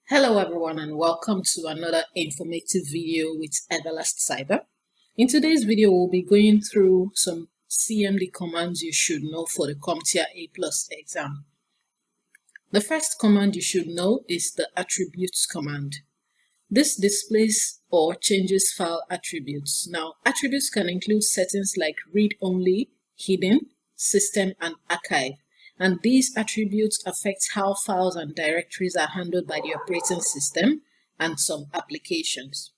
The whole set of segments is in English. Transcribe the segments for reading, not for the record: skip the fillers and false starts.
Hello everyone and welcome to another informative video with EverlastCyber. In today's video, we'll be going through some CMD commands you should know for the CompTIA A+ exam. The first command you should know is the attributes command. This displays or changes file attributes. Now, attributes can include settings like read-only, hidden, system, and archive. And these attributes affect how files and directories are handled by the operating system and some applications.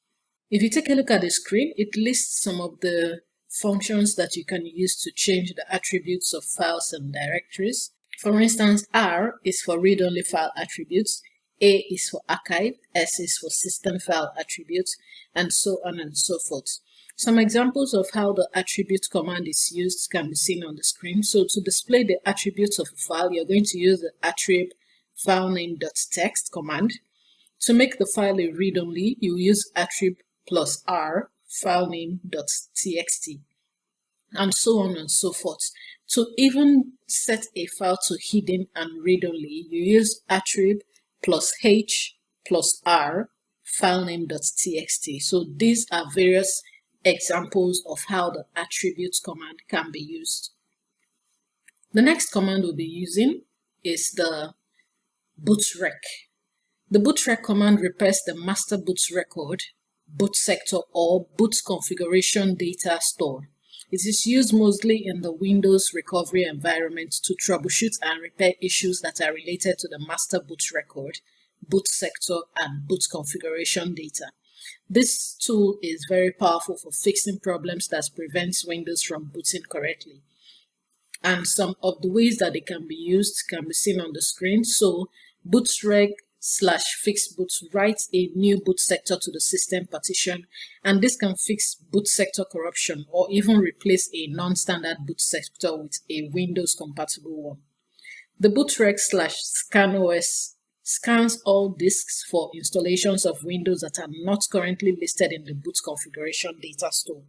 If you take a look at the screen, it lists some of the functions that you can use to change the attributes of files and directories. For instance, R is for read-only file attributes, A is for archive, S is for system file attributes, and so on and so forth. Some examples of how the attribute command is used can be seen on the screen. So to display the attributes of a file, you're going to use the attrib filename.txt command. To make the file a read-only, you use attrib plus R filename.txt, and so on and so forth. To even set a file to hidden and read-only, you use attrib plus H plus R filename.txt. So these are various examples of how the attributes command can be used. The next command we'll be using is the bootrec. The bootrec command repairs the master boot record, boot sector, or boot configuration data store. It is used mostly in the Windows recovery environment to troubleshoot and repair issues that are related to the master boot record, boot sector, and boot configuration data. This tool is very powerful for fixing problems that prevents Windows from booting correctly. And some of the ways that it can be used can be seen on the screen. So bootreg/fixboot writes a new boot sector to the system partition, and this can fix boot sector corruption or even replace a non-standard boot sector with a Windows compatible one. The bootreg/scanos scans all disks for installations of Windows that are not currently listed in the boot configuration data store.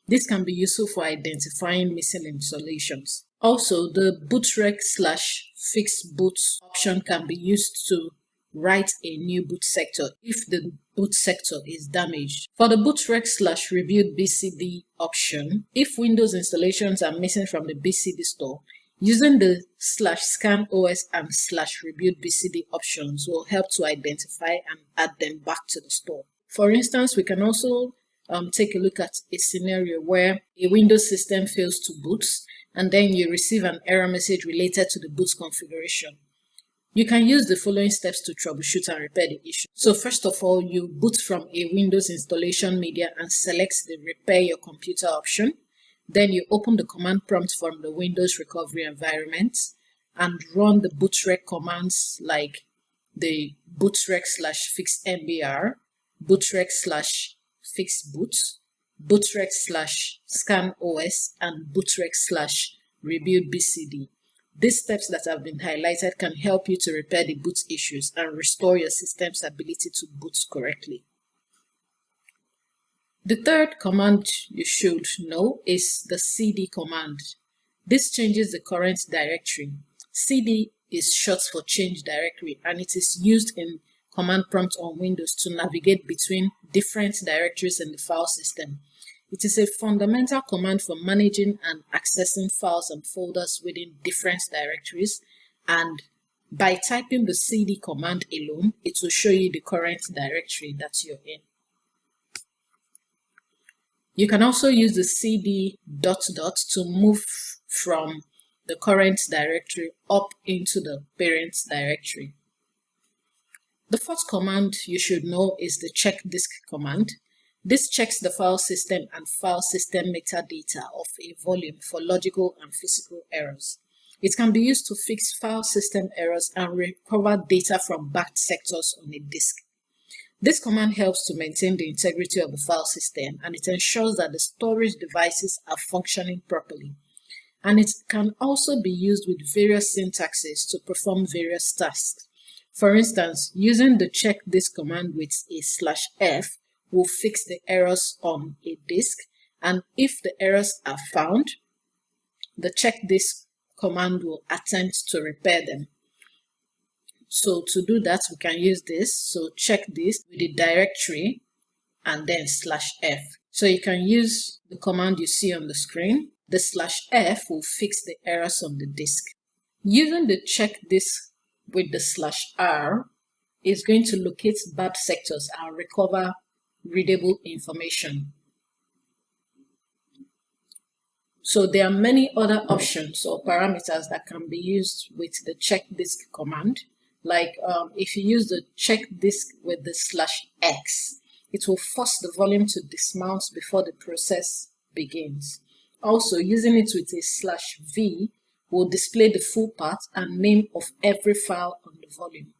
This can be useful for identifying missing installations. Also, the bootreg/fixboot option can be used to write a new boot sector if the boot sector is damaged. For the bootreg/rebuild BCD option, if Windows installations are missing from the BCD store, using the /scanos and /rebuild BCD options will help to identify and add them back to the store. For instance, we can also take a look at a scenario where a Windows system fails to boot and then you receive an error message related to the boot configuration. You can use the following steps to troubleshoot and repair the issue. So first of all, you boot from a Windows installation media and select the repair your computer option. Then you open the command prompt from the Windows recovery environment and run the bootrec commands like the bootreg/fixmbr, bootreg/fixboot, bootreg/scanos, and bootreg/rebuild BCD. These steps that have been highlighted can help you to repair the boot issues and restore your system's ability to boot correctly. The third command you should know is the cd command. This changes the current directory. Cd is short for change directory, and it is used in command prompt on Windows to navigate between different directories in the file system. It is a fundamental command for managing and accessing files and folders within different directories, and by typing the cd command alone, it will show you the current directory that you're in. You can also use the cd ... to move from the current directory up into the parent directory. The fourth command you should know is the check disk command. This checks the file system and file system metadata of a volume for logical and physical errors. It can be used to fix file system errors and recover data from backed sectors on a disk. This command helps to maintain the integrity of the file system, and it ensures that the storage devices are functioning properly. And it can also be used with various syntaxes to perform various tasks. For instance, using the check disk command with a /f will fix the errors on a disk, and if the errors are found, the check disk command will attempt to repair them. So to do that, we can use this. So check this with the directory and then /F. So you can use the command you see on the screen. The /F will fix the errors on the disk. Using the check disk with the /R is going to locate bad sectors and recover readable information. So there are many other options or parameters that can be used with the check disk command. Like if you use the check disk with the /X, it will force the volume to dismount before the process begins. Also, using it with a /V will display the full path and name of every file on the volume.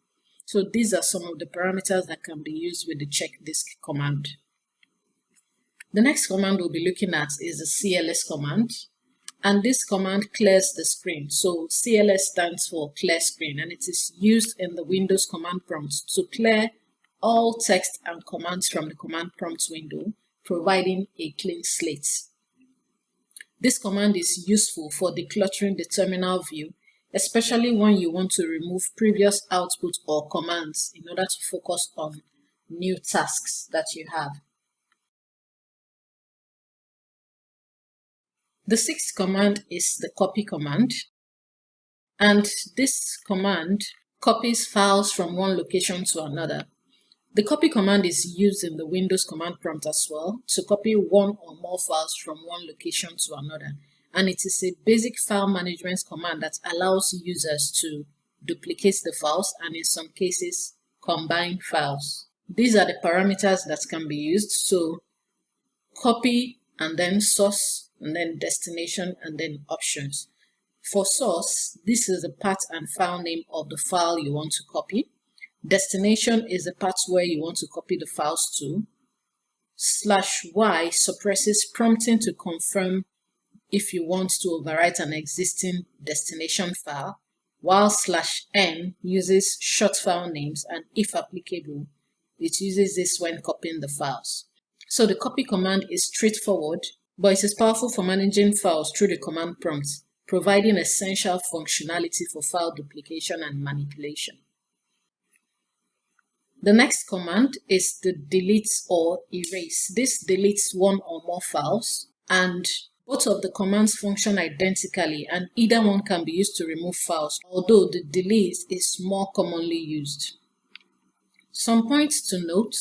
So these are some of the parameters that can be used with the check disk command. The next command we'll be looking at is the CLS command, and this command clears the screen. So CLS stands for clear screen, and it is used in the Windows command prompt to clear all text and commands from the command prompt window, providing a clean slate. This command is useful for decluttering the terminal view, especially when you want to remove previous output or commands in order to focus on new tasks that you have. The sixth command is the copy command, and this command copies files from one location to another. The copy command is used in the Windows command prompt as well to copy one or more files from one location to another, and it is a basic file management command that allows users to duplicate the files and in some cases combine files. These are the parameters that can be used. So copy and then source and then destination and then options. For source, this is the path and file name of the file you want to copy. Destination is the path where you want to copy the files to. /Y suppresses prompting to confirm if you want to overwrite an existing destination file, while /N uses short file names, and if applicable, it uses this when copying the files. So the copy command is straightforward, but it is powerful for managing files through the command prompt, providing essential functionality for file duplication and manipulation. The next command is the delete or erase. This deletes one or more files, and both of the commands function identically, and either one can be used to remove files, although the delete is more commonly used. Some points to note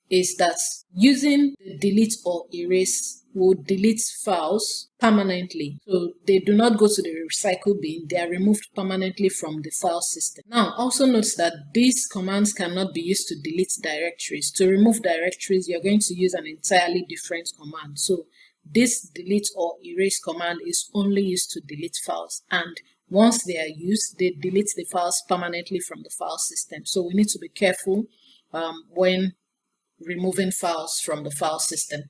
is that using the delete or erase will delete files permanently. So they do not go to the recycle bin, they are removed permanently from the file system. Now, also note that these commands cannot be used to delete directories. To remove directories, you're going to use an entirely different command. So this delete or erase command is only used to delete files, and once they are used, they delete the files permanently from the file system. So we need to be careful when removing files from the file system.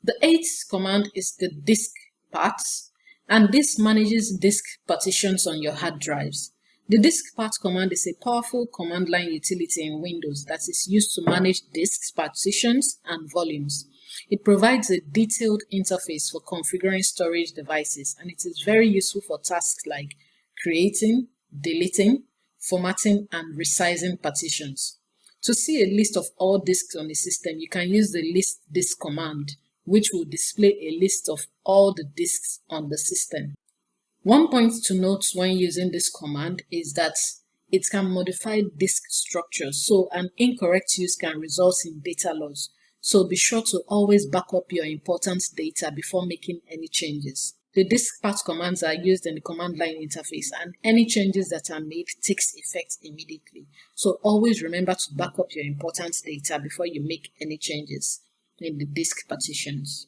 The eighth command is the disk paths, and this manages disk partitions on your hard drives. The disk path command is a powerful command line utility in Windows that is used to manage disks, partitions, and volumes. It provides a detailed interface for configuring storage devices, and it is very useful for tasks like creating, deleting, formatting, and resizing partitions. To see a list of all disks on the system, you can use the list disk command, which will display a list of all the disks on the system. One point to note when using this command is that it can modify disk structures, so an incorrect use can result in data loss. So be sure to always back up your important data before making any changes. The disk path commands are used in the command line interface, and any changes that are made takes effect immediately. So always remember to back up your important data before you make any changes in the disk partitions.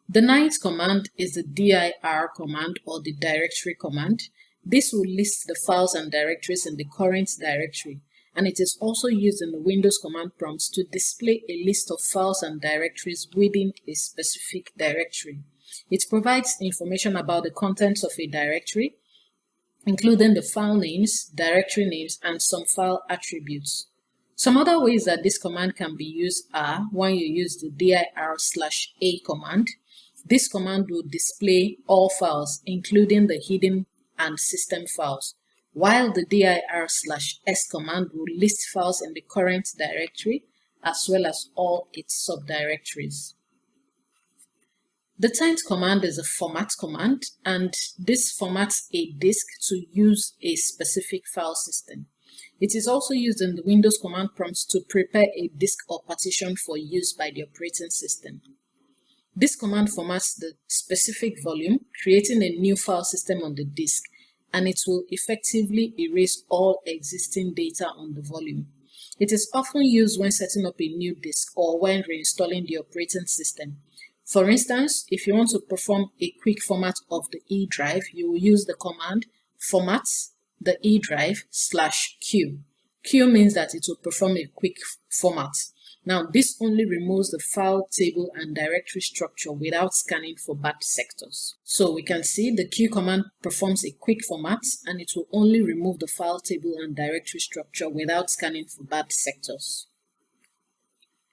The ninth command is the dir command, or the directory command. This will list the files and directories in the current directory, and it is also used in the Windows command prompts to display a list of files and directories within a specific directory. It provides information about the contents of a directory, including the file names, directory names, and some file attributes. Some other ways that this command can be used are when you use the dir/a command. This command will display all files, including the hidden and system files. while the dir/s command will list files in the current directory as well as all its subdirectories. The timed command is a format command, and this formats a disk to use a specific file system. It is also used in the Windows command prompt to prepare a disk or partition for use by the operating system. This command formats the specific volume, creating a new file system on the disk, and it will effectively erase all existing data on the volume. It is often used when setting up a new disk or when reinstalling the operating system. For instance, if you want to perform a quick format of the E drive, you will use the command format the E drive/Q. Q means that it will perform a quick format. Now, this only removes the file table and directory structure without scanning for bad sectors. So we can see the Q command performs a quick format, and it will only remove the file table and directory structure without scanning for bad sectors.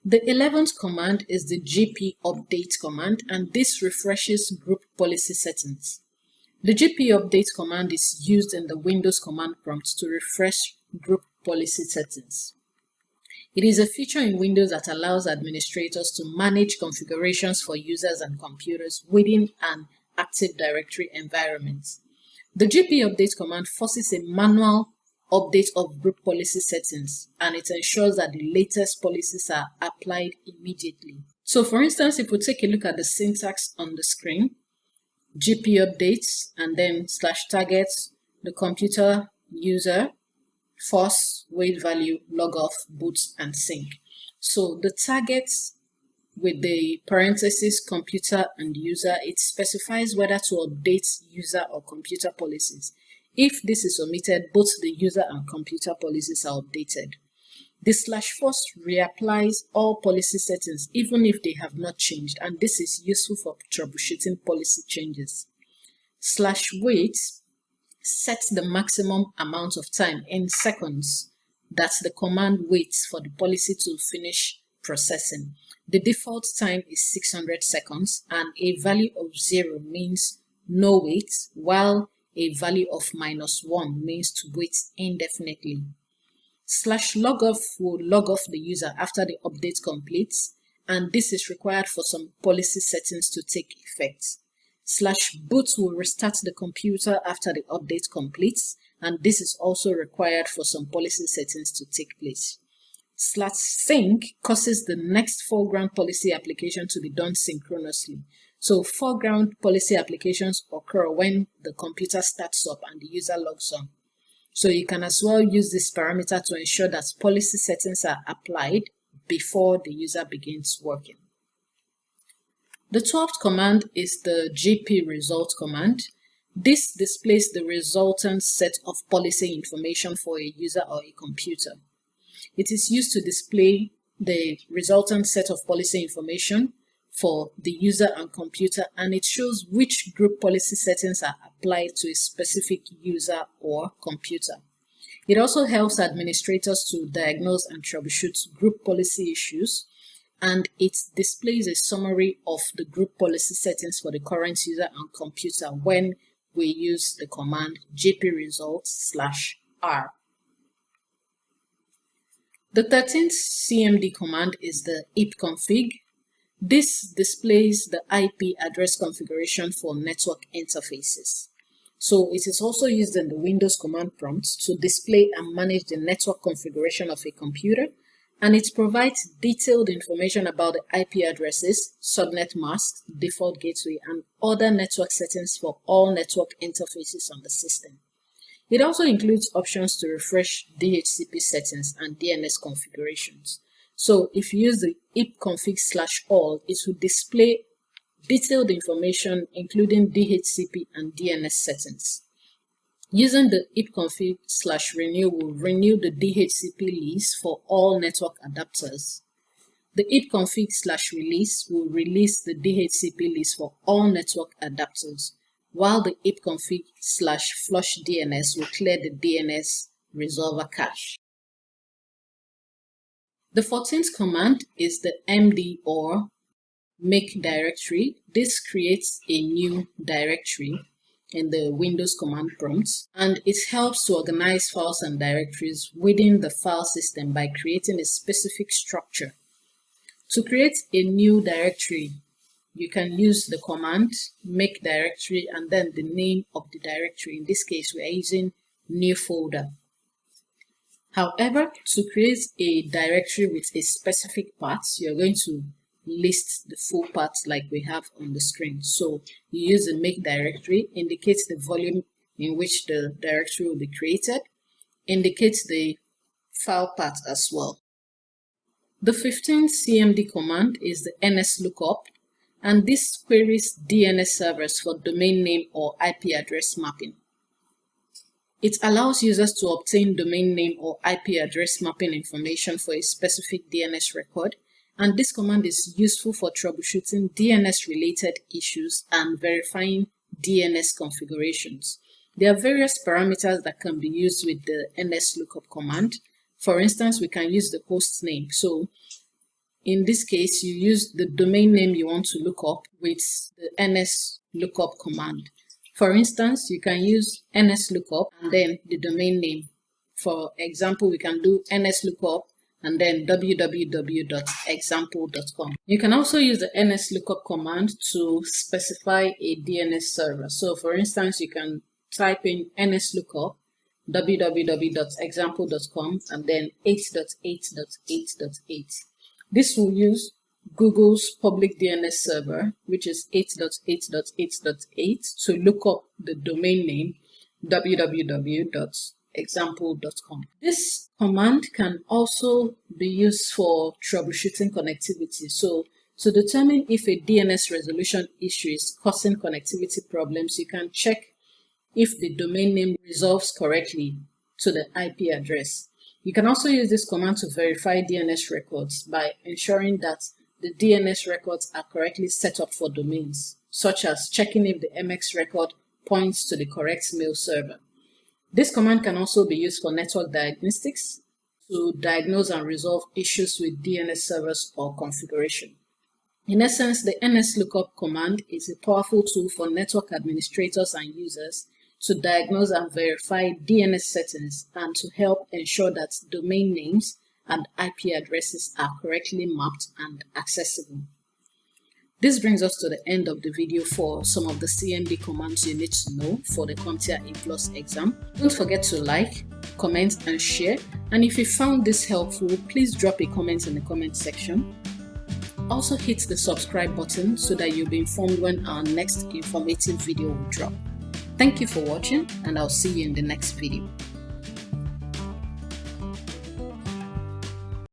The 11th command is the GP update command, and this refreshes group policy settings. The GP update command is used in the Windows command prompt to refresh group policy settings. It is a feature in Windows that allows administrators to manage configurations for users and computers within an Active Directory environment. The GP update command forces a manual update of group policy settings, and it ensures that the latest policies are applied immediately. So for instance, if we take a look at the syntax on the screen, GP updates and then /targets, the computer, user, force, wait value, log off, boot, and sync. So the targets with the parentheses computer and user, it specifies whether to update user or computer policies. If this is omitted, both the user and computer policies are updated. The /force reapplies all policy settings even if they have not changed, and this is useful for troubleshooting policy changes. /wait sets the maximum amount of time in seconds that the command waits for the policy to finish processing. The default time is 600 seconds, and a value of 0 means no wait, while a value of -1 means to wait indefinitely. /logoff will log off the user after the update completes, and this is required for some policy settings to take effect. /boot will restart the computer after the update completes, and this is also required for some policy settings to take place. /sync causes the next foreground policy application to be done synchronously. So foreground policy applications occur when the computer starts up and the user logs on. So you can as well use this parameter to ensure that policy settings are applied before the user begins working. The 12th command is the GP result command. This displays the resultant set of policy information for a user or a computer. It is used to display the resultant set of policy information for the user and computer, and it shows which group policy settings are applied to a specific user or computer. It also helps administrators to diagnose and troubleshoot group policy issues, and it displays a summary of the group policy settings for the current user and computer when we use the command gpresults/r. The 13th CMD command is the ipconfig. This displays the IP address configuration for network interfaces. So it is also used in the Windows command prompt to display and manage the network configuration of a computer, and it provides detailed information about the IP addresses, subnet masks, default gateway, and other network settings for all network interfaces on the system. It also includes options to refresh DHCP settings and DNS configurations. So if you use the ipconfig/all, it will display detailed information including DHCP and DNS settings. Using the ipconfig/renew will renew the DHCP list for all network adapters. The ipconfig/release will release the DHCP list for all network adapters, while the ipconfig/flush DNS will clear the DNS resolver cache. The 14th command is the MD or make directory. This creates a new directory. in the Windows command prompts, and it helps to organize files and directories within the file system by creating a specific structure. To create a new directory, you can use the command make directory and then the name of the directory. In this case, we are using new folder. However, to create a directory with a specific path, you're going to list the full path like we have on the screen. So you use the make directory, indicates the volume in which the directory will be created, indicates the file path as well. The 15th CMD command is the NSLOOKUP, and this queries DNS servers for domain name or IP address mapping. It allows users to obtain domain name or IP address mapping information for a specific DNS record, and this command is useful for troubleshooting DNS-related issues and verifying DNS configurations. There are various parameters that can be used with the NSLOOKUP command. For instance, we can use the host name. So in this case, you use the domain name you want to look up with the NSLOOKUP command. For instance, you can use NSLOOKUP and then the domain name. For example, we can do NSLOOKUP and then www.example.com. You can also use the NSLOOKUP command to specify a DNS server. So for instance, you can type in NSLOOKUP www.example.com and then 8.8.8.8. This will use Google's public DNS server, which is 8.8.8.8, to look up the domain name www.example.com. This command can also be used for troubleshooting connectivity. So to determine if a DNS resolution issue is causing connectivity problems, you can check if the domain name resolves correctly to the IP address. You can also use this command to verify DNS records by ensuring that the DNS records are correctly set up for domains, such as checking if the MX record points to the correct mail server. This command can also be used for network diagnostics to diagnose and resolve issues with DNS servers or configuration. In essence, the NSLOOKUP command is a powerful tool for network administrators and users to diagnose and verify DNS settings and to help ensure that domain names and IP addresses are correctly mapped and accessible. This brings us to the end of the video for some of the CMD commands you need to know for the CompTIA A+ exam. Don't forget to like, comment and share, and if you found this helpful, please drop a comment in the comment section. Also hit the subscribe button so that you'll be informed when our next informative video will drop. Thank you for watching, and I'll see you in the next video.